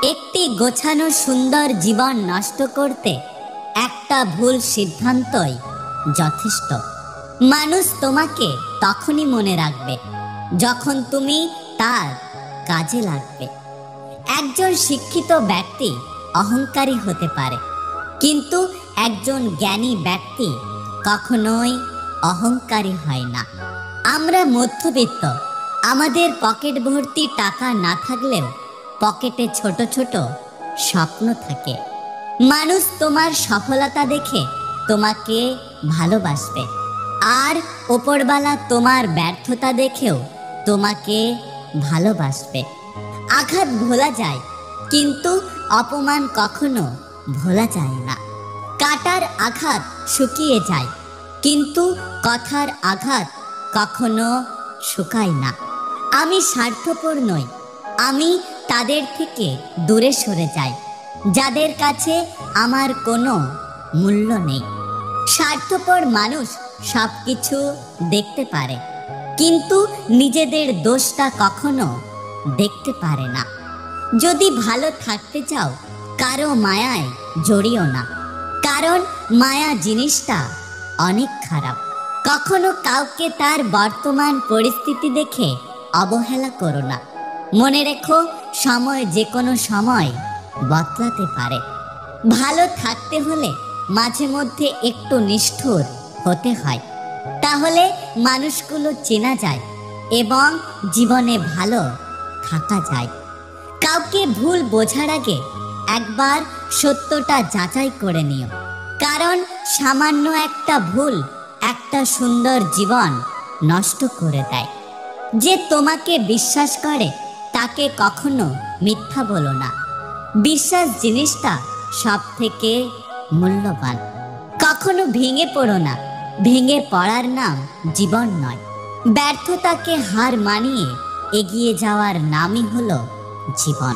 একটি গোছানো সুন্দর জীবন নষ্ট করতে একটা ভুল সিদ্ধান্তই যথেষ্ট। মানুষ তোমাকে তখনই মনে রাখবে যখন তুমি তার কাজে লাগবে। একজন শিক্ষিত ব্যক্তি অহংকারী হতে পারে, কিন্তু একজন জ্ঞানী ব্যক্তি কখনোই অহংকারী হয় না। আমরা মধ্যবিত্ত, আমাদের পকেট ভর্তি টাকা না থাকলেও পকেটে ছোট ছোট স্বপ্ন থাকে। মানুষ তোমার সফলতা দেখে তোমাকে ভালোবাসবে, আর ওপরওয়ালা তোমার ব্যর্থতা দেখেও তোমাকে ভালোবাসবে। আঘাত ভোলা যায়, কিন্তু অপমান কখনো ভোলা যায় না। কাটার আঘাত শুকিয়ে যায়, কিন্তু কথার আঘাত কখনো শুকায় না। আমি স্বার্থপর নই, আমি তাদের থেকে দূরে সরে যাই যাদের কাছে আমার কোনো মূল্য নেই। স্বার্থপর মানুষ সব কিছু দেখতে পারে, কিন্তু নিজেদের দোষটা কখনো দেখতে পারে না। যদি ভালো থাকতে চাও, কারো মায়ায় জড়িও না, কারণ মায়া জিনিসটা অনেক খারাপ। কখনো কাউকে তার বর্তমান পরিস্থিতি দেখে অবহেলা করো না। মনে রেখো, সময় যে কোনো সময় বদলাতে পারে। ভালো থাকতে হলে মাঝে মধ্যে একটু নিষ্ঠুর হতে হয়, তাহলে মানুষগুলো চেনা যায় এবং জীবনে ভালো থাকা যায়। কাউকে ভুল বোঝার আগে একবার সত্যটা যাচাই করে নিও, কারণ সামান্য একটা ভুল একটা সুন্দর জীবন নষ্ট করে দেয়। যে তোমাকে বিশ্বাস করে তাকে কখনো মিথ্যা বলো না। বিশ্বাস জিনিসটা সব থেকে মূল্যবান। কখনো ভেঙে পড়ো না, ভেঙে পড়ার নাম জীবন নয়। ব্যর্থতাকে হার মানিয়ে এগিয়ে যাওয়ার নামই হলো জীবন।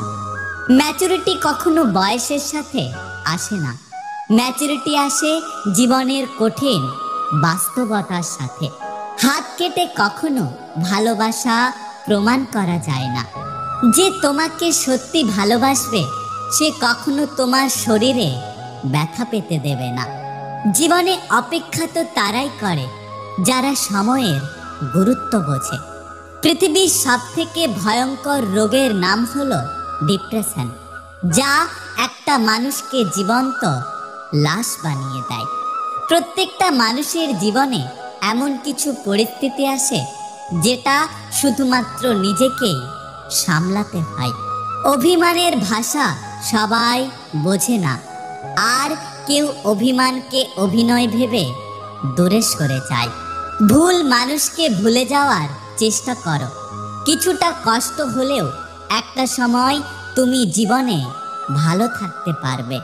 ম্যাচুরিটি কখনো বয়সের সাথে আসে না, ম্যাচুরিটি আসে জীবনের কঠিন বাস্তবতার সাথে। হাত কেটে কখনো ভালোবাসা প্রমাণ করা যায় না। যে তোমাকে সত্যি ভালোবাসবে সে কখনো তোমার শরীরে ব্যথা পেতে দেবে না। জীবনে অপেক্ষা তো তারাই করে যারা সময়ের গুরুত্ব বোঝে। পৃথিবীর সবথেকে ভয়ঙ্কর রোগের নাম হলো ডিপ্রেশন, যা একটা মানুষকে জীবন্ত লাশ বানিয়ে দেয়। প্রত্যেকটা মানুষের জীবনে এমন কিছু পরিস্থিতি আসে যেটা শুধুমাত্র নিজেকেই সামলাতে হয়। অভিমানের ভাষা সবাই বোঝে না, আর কেউ অভিমানকে অভিনয় ভেবে দূরে সরে যায়। ভুল মানুষকে ভুলে যাওয়ার চেষ্টা করো। কিছুটা কষ্ট হলেও একটা সময় তুমি জীবনে ভালো থাকতে পারবে।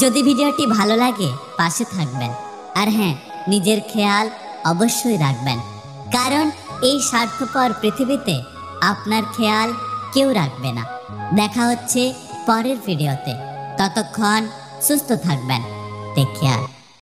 যদি ভিডিওটি ভালো লাগে পাশে থাকবেন, আর হ্যাঁ, নিজের খেয়াল অবশ্যই রাখবেন, কারণ এই স্বার্থপর পৃথিবীতে আপনার খেয়াল কেউ রাখবে না। দেখা হচ্ছে পরের ভিডিওতে, ততক্ষণ সুস্থ থাকবেন। Take care.